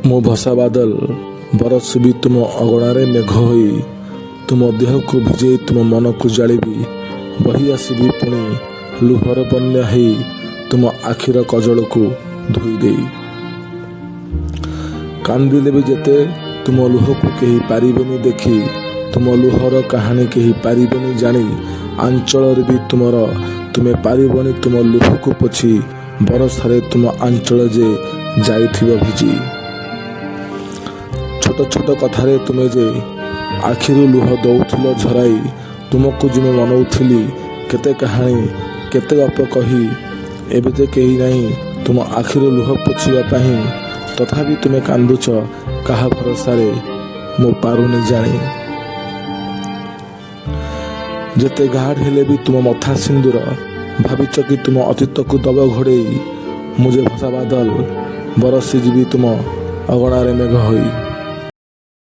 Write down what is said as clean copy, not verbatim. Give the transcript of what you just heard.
ମୁଁ ଭସା ବାଦଲ ବରଷିବି ତୁମ ଅଗଣାରେ ମେଘ ହୋଇ, ତୁମ ଦେହକୁ ଭିଜେଇ ତୁମ ମନକୁ ଜାଳିବି, ବହି ଆସିବି ପୁଣି ଲୁହର ବନ୍ୟା ହେଇ ତୁମ ଆଖିର କଜଳକୁ ଧୋଇ ଦେଇ। କାନ୍ଦିଲେ ବି ଯେତେ ତୁମ ଲୁହକୁ କେହି ପାରିବେନି ଦେଖି, ତୁମ ଲୁହର କାହାଣୀ କେହି ପାରିବେନି ଜାଣି, ଆଞ୍ଚଳରେ ବି ତୁମେ ପାରିବନି ତୁମ ଲୁହକୁ ପୋଛି, ବରଷାରେ ତୁମ ଆଞ୍ଚଳ ଯେ ଯାଇଥିବ ଭିଜି। ଛୋଟ ଛୋଟ କଥାରେ ତୁମେ ଯେ ଆଖିରୁ ଲୁହ ଦଉଥିଲ ଝରାଇ, ତୁମକୁ ଯେ ମୁଁ ମନଉଥିଲି କେତେ କାହାଣୀ କେତେ ଗପ କହି, ଏବେ ଯେ କେହି ନାହିଁ ତୁମ ଆଖିରୁ ଲୁହ ପୋଛିବା ପାଇଁ, ତଥାପି ତୁମେ କାନ୍ଦୁଛ କାହା ଭରସାରେ ମୁଁ ପାରୁନି ଜାଣି। ଯେତେ ଗାଢ଼ ହେଲେ ବି ତୁମ ମଥା ସିନ୍ଦୁର, ଭାବିଛ କି ତୁମ ଅତୀତକୁ ଦବ ଘୋଡ଼େଇ, ମୁଁ ଯେ ଭସା ବାଦଲ ବରଷି ଯିବି ତୁମ ଅଗଣାରେ ମେଘ ହୋଇ।